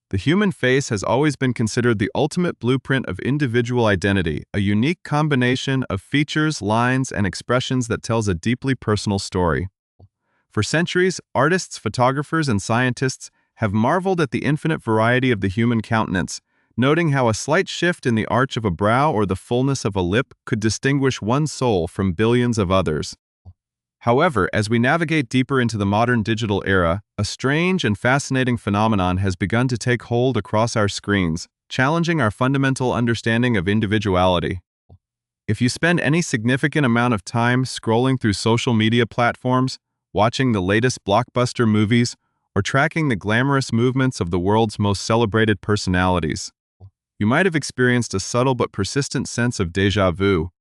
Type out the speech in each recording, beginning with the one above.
The human face has always been considered the ultimate blueprint of individual identity, a unique combination of features, lines, and expressions that tells a deeply personal story. For centuries, artists, photographers, and scientists have marveled at the infinite variety of the human countenance, noting how a slight shift in the arch of a brow or the fullness of a lip could distinguish one soul from billions of others. However, as we navigate deeper into the modern digital era, a strange and fascinating phenomenon has begun to take hold across our screens, challenging our fundamental understanding of individuality. If you spend any significant amount of time scrolling through social media platforms, watching the latest blockbuster movies, or tracking the glamorous movements of the world's most celebrated personalities, you might have experienced a subtle but persistent sense of déjà vu.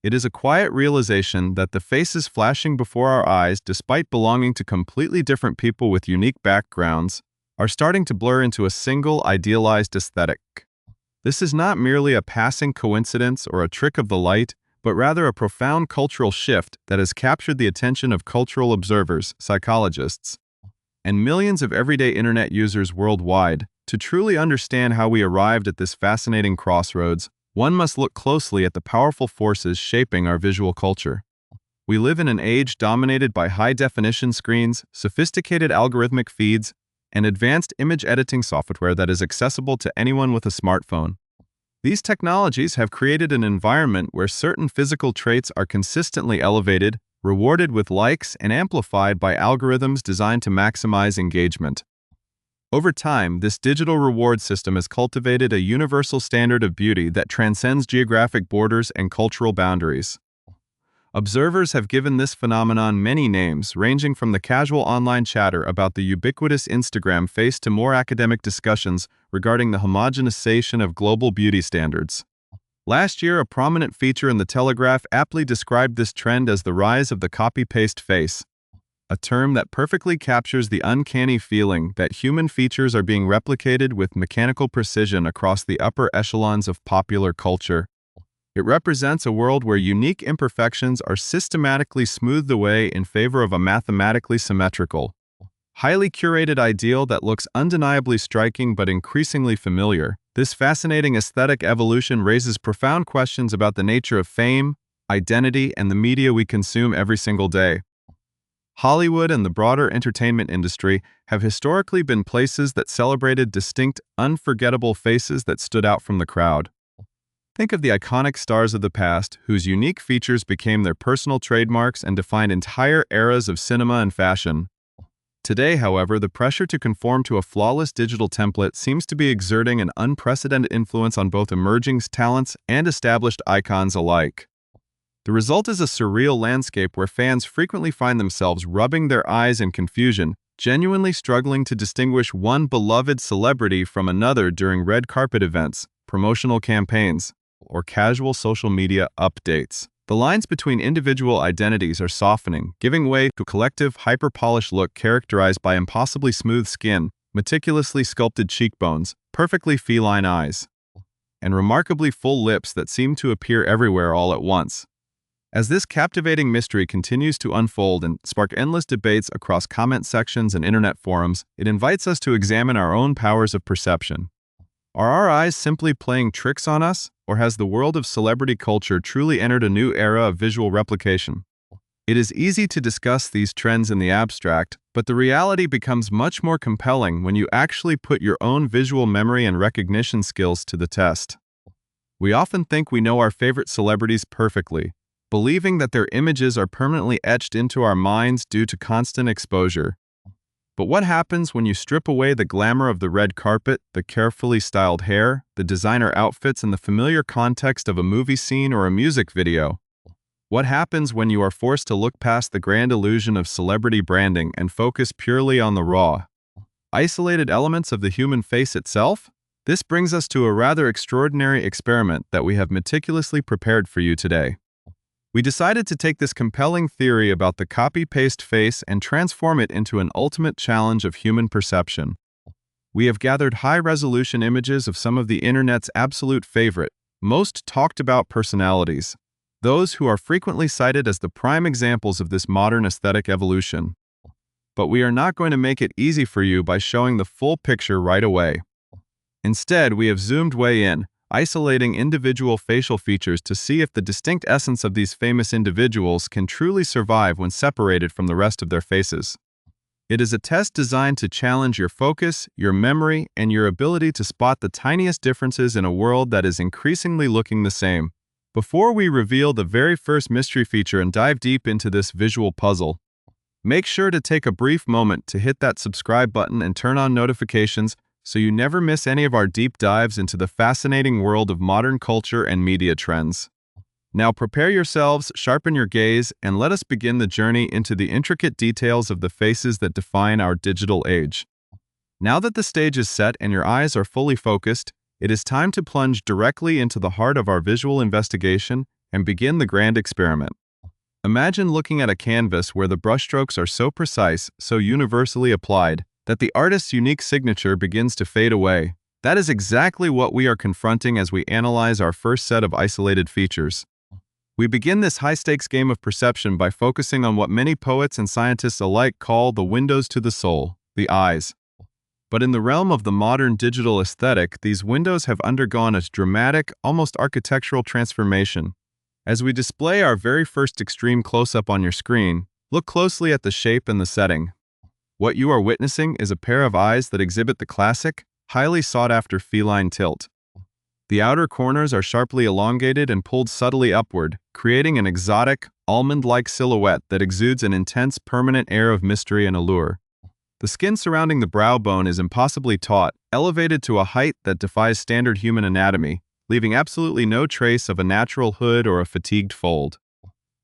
It is a quiet realization that the faces flashing before our eyes, despite belonging to completely different people with unique backgrounds, are starting to blur into a single idealized aesthetic. This is not merely a passing coincidence or a trick of the light, but rather a profound cultural shift that has captured the attention of cultural observers, psychologists, and millions of everyday internet users worldwide. To truly understand how we arrived at this fascinating crossroads, one must look closely at the powerful forces shaping our visual culture. We live in an age dominated by high-definition screens, sophisticated algorithmic feeds, and advanced image editing software that is accessible to anyone with a smartphone. These technologies have created an environment where certain physical traits are consistently elevated, rewarded with likes, and amplified by algorithms designed to maximize engagement. Over time, this digital reward system has cultivated a universal standard of beauty that transcends geographic borders and cultural boundaries. Observers have given this phenomenon many names, ranging from the casual online chatter about the ubiquitous Instagram face to more academic discussions regarding the homogenization of global beauty standards. Last year, a prominent feature in The Telegraph aptly described this trend as the rise of the copy-paste face, a term that perfectly captures the uncanny feeling that human features are being replicated with mechanical precision across the upper echelons of popular culture. It represents a world where unique imperfections are systematically smoothed away in favor of a mathematically symmetrical, highly curated ideal that looks undeniably striking but increasingly familiar. This fascinating aesthetic evolution raises profound questions about the nature of fame, identity, and the media we consume every single day. Hollywood and the broader entertainment industry have historically been places that celebrated distinct, unforgettable faces that stood out from the crowd. Think of the iconic stars of the past, whose unique features became their personal trademarks and defined entire eras of cinema and fashion. Today, however, the pressure to conform to a flawless digital template seems to be exerting an unprecedented influence on both emerging talents and established icons alike. The result is a surreal landscape where fans frequently find themselves rubbing their eyes in confusion, genuinely struggling to distinguish one beloved celebrity from another during red carpet events, promotional campaigns, or casual social media updates. The lines between individual identities are softening, giving way to a collective, hyper-polished look characterized by impossibly smooth skin, meticulously sculpted cheekbones, perfectly feline eyes, and remarkably full lips that seem to appear everywhere all at once. As this captivating mystery continues to unfold and spark endless debates across comment sections and internet forums, it invites us to examine our own powers of perception. Are our eyes simply playing tricks on us, or has the world of celebrity culture truly entered a new era of visual replication? It is easy to discuss these trends in the abstract, but the reality becomes much more compelling when you actually put your own visual memory and recognition skills to the test. We often think we know our favorite celebrities perfectly, believing that their images are permanently etched into our minds due to constant exposure. But what happens when you strip away the glamour of the red carpet, the carefully styled hair, the designer outfits, and the familiar context of a movie scene or a music video? What happens when you are forced to look past the grand illusion of celebrity branding and focus purely on the raw, isolated elements of the human face itself? This brings us to a rather extraordinary experiment that we have meticulously prepared for you today. We decided to take this compelling theory about the copy-paste face and transform it into an ultimate challenge of human perception. We have gathered high-resolution images of some of the internet's absolute favorite, most talked-about personalities, those who are frequently cited as the prime examples of this modern aesthetic evolution. But we are not going to make it easy for you by showing the full picture right away. Instead, we have zoomed way in, isolating individual facial features to see if the distinct essence of these famous individuals can truly survive when separated from the rest of their faces. It is a test designed to challenge your focus, your memory, and your ability to spot the tiniest differences in a world that is increasingly looking the same. Before we reveal the very first mystery feature and dive deep into this visual puzzle, make sure to take a brief moment to hit that subscribe button and turn on notifications so you never miss any of our deep dives into the fascinating world of modern culture and media trends. Now prepare yourselves, sharpen your gaze, and let us begin the journey into the intricate details of the faces that define our digital age. Now that the stage is set and your eyes are fully focused, it is time to plunge directly into the heart of our visual investigation and begin the grand experiment. Imagine looking at a canvas where the brushstrokes are so precise, so universally applied, that the artist's unique signature begins to fade away. That is exactly what we are confronting as we analyze our first set of isolated features. We begin this high-stakes game of perception by focusing on what many poets and scientists alike call the windows to the soul, the eyes. But in the realm of the modern digital aesthetic, these windows have undergone a dramatic, almost architectural transformation. As we display our very first extreme close-up on your screen, look closely at the shape and the setting. What you are witnessing is a pair of eyes that exhibit the classic, highly sought-after feline tilt. The outer corners are sharply elongated and pulled subtly upward, creating an exotic, almond-like silhouette that exudes an intense, permanent air of mystery and allure. The skin surrounding the brow bone is impossibly taut, elevated to a height that defies standard human anatomy, leaving absolutely no trace of a natural hood or a fatigued fold.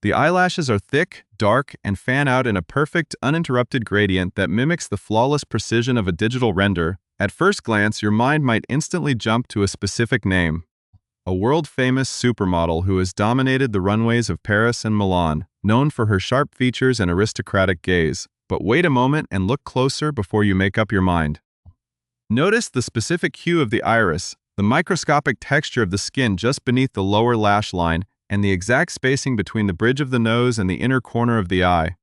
The eyelashes are thick, dark, and fan out in a perfect, uninterrupted gradient that mimics the flawless precision of a digital render. At first glance, your mind might instantly jump to a specific name. A world-famous supermodel who has dominated the runways of Paris and Milan, known for her sharp features and aristocratic gaze. But wait a moment and look closer before you make up your mind. Notice the specific hue of the iris, the microscopic texture of the skin just beneath the lower lash line, and the exact spacing between the bridge of the nose and the inner corner of the eye.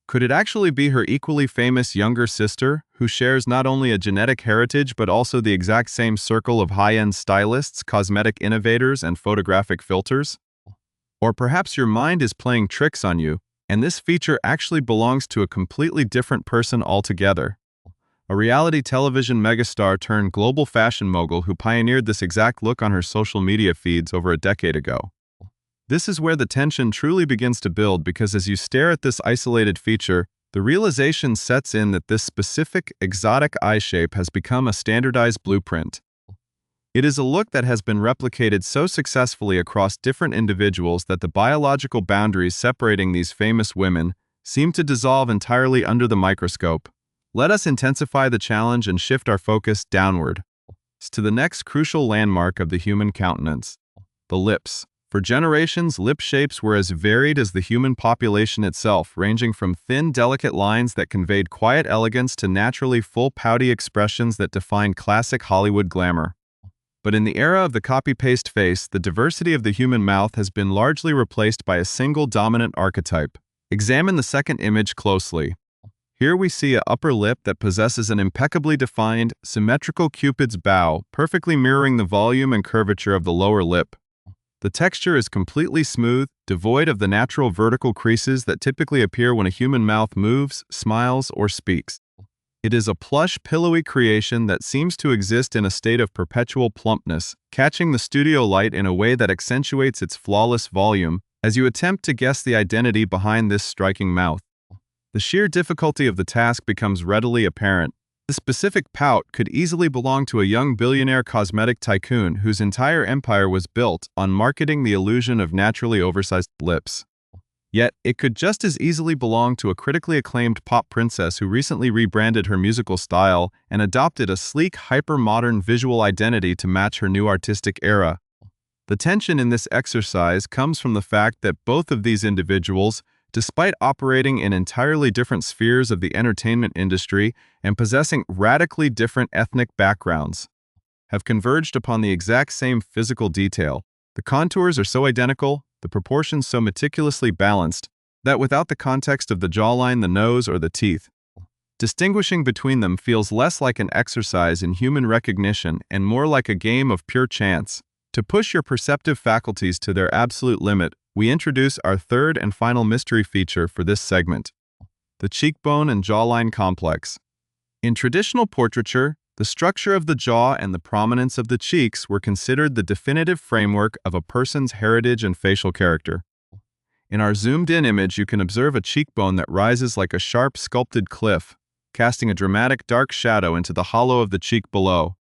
Could it actually be her equally famous younger sister, who shares not only a genetic heritage but also the exact same circle of high-end stylists, cosmetic innovators, and photographic filters? Or perhaps your mind is playing tricks on you, and this feature actually belongs to a completely different person altogether. A reality television megastar turned global fashion mogul who pioneered this exact look on her social media feeds over a decade ago. This is where the tension truly begins to build, because as you stare at this isolated feature, the realization sets in that this specific, exotic eye shape has become a standardized blueprint. It is a look that has been replicated so successfully across different individuals that the biological boundaries separating these famous women seem to dissolve entirely under the microscope. Let us intensify the challenge and shift our focus downward to the next crucial landmark of the human countenance: the lips. For generations, lip shapes were as varied as the human population itself, ranging from thin, delicate lines that conveyed quiet elegance to naturally full, pouty expressions that defined classic Hollywood glamour. But in the era of the copy-paste face, the diversity of the human mouth has been largely replaced by a single dominant archetype. Examine the second image closely. Here we see an upper lip that possesses an impeccably defined, symmetrical Cupid's bow, perfectly mirroring the volume and curvature of the lower lip. The texture is completely smooth, devoid of the natural vertical creases that typically appear when a human mouth moves, smiles, or speaks. It is a plush, pillowy creation that seems to exist in a state of perpetual plumpness, catching the studio light in a way that accentuates its flawless volume as you attempt to guess the identity behind this striking mouth. The sheer difficulty of the task becomes readily apparent. The specific pout could easily belong to a young billionaire cosmetic tycoon whose entire empire was built on marketing the illusion of naturally oversized lips. Yet, it could just as easily belong to a critically acclaimed pop princess who recently rebranded her musical style and adopted a sleek, hyper-modern visual identity to match her new artistic era. The tension in this exercise comes from the fact that both of these individuals, despite operating in entirely different spheres of the entertainment industry and possessing radically different ethnic backgrounds, have converged upon the exact same physical detail. The contours are so identical, the proportions so meticulously balanced, that without the context of the jawline, the nose, or the teeth, Distinguishing between them feels less like an exercise in human recognition and more like a game of pure chance. To push your perceptive faculties to their absolute limit, we introduce our third and final mystery feature for this segment: the cheekbone and jawline complex. In traditional portraiture, the structure of the jaw and the prominence of the cheeks were considered the definitive framework of a person's heritage and facial character. In our zoomed-in image, you can observe a cheekbone that rises like a sharp, sculpted cliff, casting a dramatic dark shadow into the hollow of the cheek below.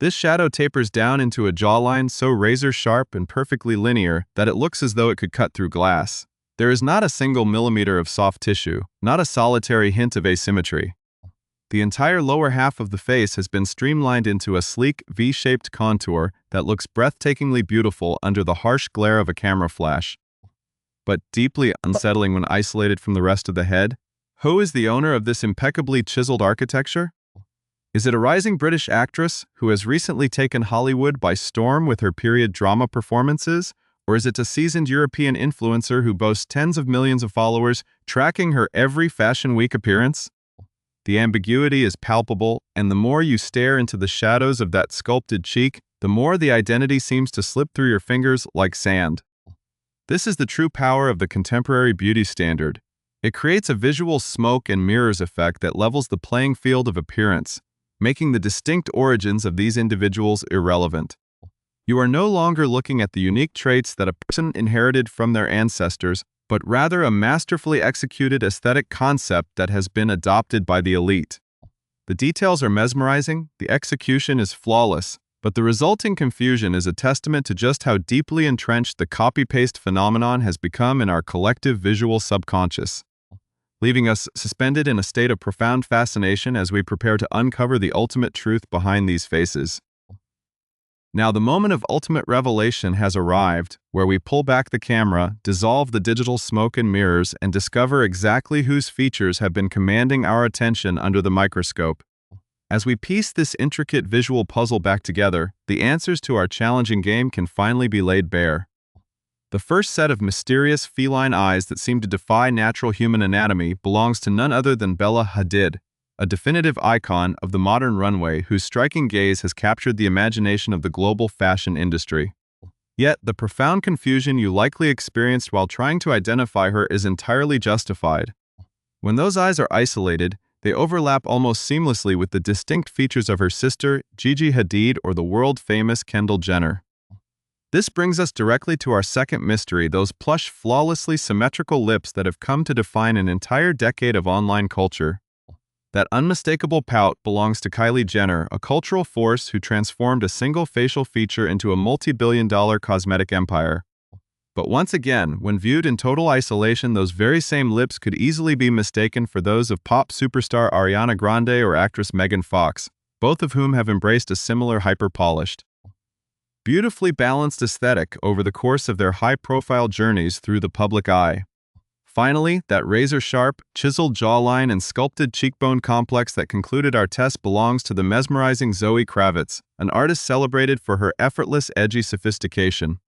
This shadow tapers down into a jawline so razor-sharp and perfectly linear that it looks as though it could cut through glass. There is not a single millimeter of soft tissue, not a solitary hint of asymmetry. The entire lower half of the face has been streamlined into a sleek, V-shaped contour that looks breathtakingly beautiful under the harsh glare of a camera flash. But deeply unsettling when isolated from the rest of the head. Who is the owner of this impeccably chiseled architecture? Is it a rising British actress who has recently taken Hollywood by storm with her period drama performances? Or is it a seasoned European influencer who boasts tens of millions of followers, tracking her every Fashion Week appearance? The ambiguity is palpable, and the more you stare into the shadows of that sculpted cheek, the more the identity seems to slip through your fingers like sand. This is the true power of the contemporary beauty standard. It creates a visual smoke and mirrors effect that levels the playing field of appearance, making the distinct origins of these individuals irrelevant. You are no longer looking at the unique traits that a person inherited from their ancestors, but rather a masterfully executed aesthetic concept that has been adopted by the elite. The details are mesmerizing, the execution is flawless, but the resulting confusion is a testament to just how deeply entrenched the copy-paste phenomenon has become in our collective visual subconscious, leaving us suspended in a state of profound fascination as we prepare to uncover the ultimate truth behind these faces. Now, the moment of ultimate revelation has arrived, where we pull back the camera, dissolve the digital smoke and mirrors, and discover exactly whose features have been commanding our attention under the microscope. As we piece this intricate visual puzzle back together, the answers to our challenging game can finally be laid bare. The first set of mysterious feline eyes that seem to defy natural human anatomy belongs to none other than Bella Hadid, a definitive icon of the modern runway whose striking gaze has captured the imagination of the global fashion industry. Yet, the profound confusion you likely experienced while trying to identify her is entirely justified. When those eyes are isolated, they overlap almost seamlessly with the distinct features of her sister, Gigi Hadid, or the world-famous Kendall Jenner. This brings us directly to our second mystery: those plush, flawlessly symmetrical lips that have come to define an entire decade of online culture. That unmistakable pout belongs to Kylie Jenner, a cultural force who transformed a single facial feature into a multi-billion-dollar cosmetic empire. But once again, when viewed in total isolation, those very same lips could easily be mistaken for those of pop superstar Ariana Grande or actress Megan Fox, both of whom have embraced a similar hyper-polished, beautifully balanced aesthetic over the course of their high-profile journeys through the public eye. Finally, that razor-sharp, chiseled jawline and sculpted cheekbone complex that concluded our test belongs to the mesmerizing Zoe Kravitz, an artist celebrated for her effortless, edgy sophistication.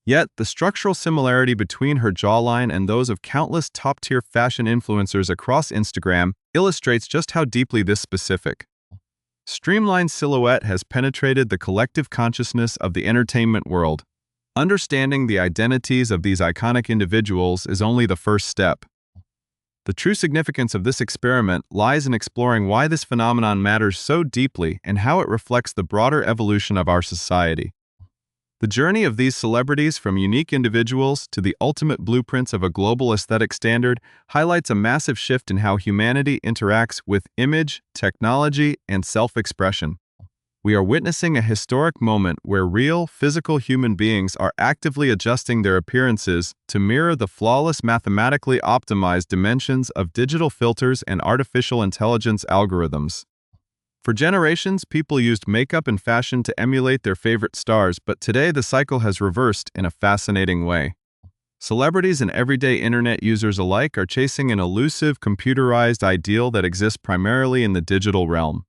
Yet, the structural similarity between her jawline and those of countless top-tier fashion influencers across Instagram illustrates just how deeply this specific, streamlined silhouette has penetrated the collective consciousness of the entertainment world. Understanding the identities of these iconic individuals is only the first step. The true significance of this experiment lies in exploring why this phenomenon matters so deeply and how it reflects the broader evolution of our society. The journey of these celebrities from unique individuals to the ultimate blueprints of a global aesthetic standard highlights a massive shift in how humanity interacts with image, technology, and self-expression. We are witnessing a historic moment where real, physical human beings are actively adjusting their appearances to mirror the flawless, mathematically optimized dimensions of digital filters and artificial intelligence algorithms. For generations, people used makeup and fashion to emulate their favorite stars, but today the cycle has reversed in a fascinating way. Celebrities and everyday internet users alike are chasing an elusive, computerized ideal that exists primarily in the digital realm.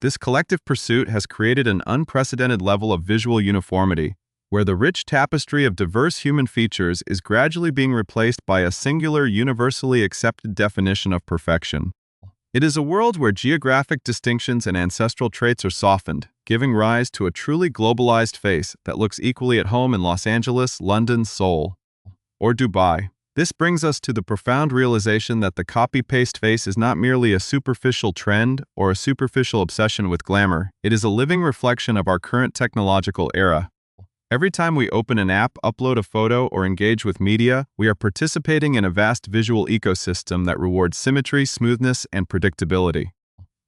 This collective pursuit has created an unprecedented level of visual uniformity, where the rich tapestry of diverse human features is gradually being replaced by a singular, universally accepted definition of perfection. It is a world where geographic distinctions and ancestral traits are softened, giving rise to a truly globalized face that looks equally at home in Los Angeles, London, Seoul, or Dubai. This brings us to the profound realization that the copy-paste face is not merely a superficial trend or a superficial obsession with glamour. It is a living reflection of our current technological era. Every time we open an app, upload a photo, or engage with media, we are participating in a vast visual ecosystem that rewards symmetry, smoothness, and predictability.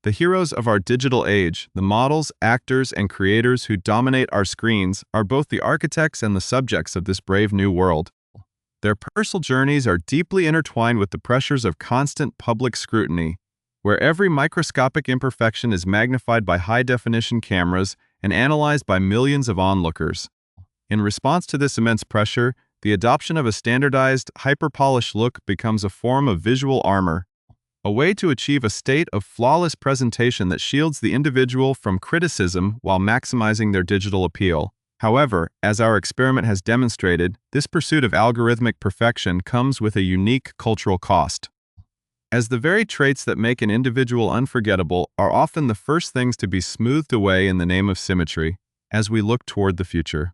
The heroes of our digital age, the models, actors, and creators who dominate our screens, are both the architects and the subjects of this brave new world. Their personal journeys are deeply intertwined with the pressures of constant public scrutiny, where every microscopic imperfection is magnified by high-definition cameras and analyzed by millions of onlookers. In response to this immense pressure, the adoption of a standardized, hyper-polished look becomes a form of visual armor, a way to achieve a state of flawless presentation that shields the individual from criticism while maximizing their digital appeal. However, as our experiment has demonstrated, this pursuit of algorithmic perfection comes with a unique cultural cost, as the very traits that make an individual unforgettable are often the first things to be smoothed away in the name of symmetry as we look toward the future.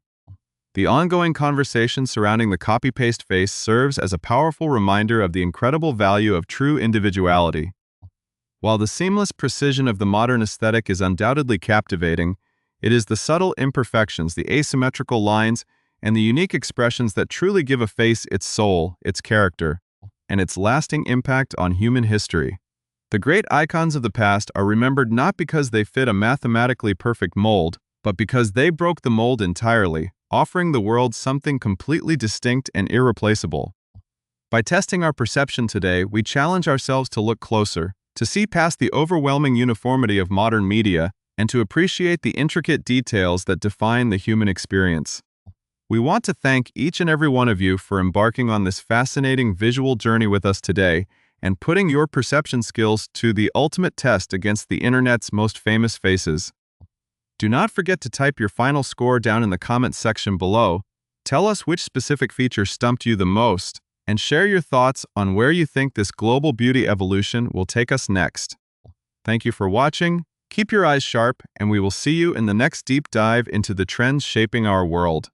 The ongoing conversation surrounding the copy-paste face serves as a powerful reminder of the incredible value of true individuality. While the seamless precision of the modern aesthetic is undoubtedly captivating, it is the subtle imperfections, the asymmetrical lines, and the unique expressions that truly give a face its soul, its character, and its lasting impact on human history. The great icons of the past are remembered not because they fit a mathematically perfect mold, but because they broke the mold entirely, offering the world something completely distinct and irreplaceable. By testing our perception today, we challenge ourselves to look closer, to see past the overwhelming uniformity of modern media, and to appreciate the intricate details that define the human experience. We want to thank each and every one of you for embarking on this fascinating visual journey with us today and putting your perception skills to the ultimate test against the internet's most famous faces. Do not forget to type your final score down in the comments section below. Tell us which specific feature stumped you the most, and share your thoughts on where you think this global beauty evolution will take us next. Thank you for watching. Keep your eyes sharp, and we will see you in the next deep dive into the trends shaping our world.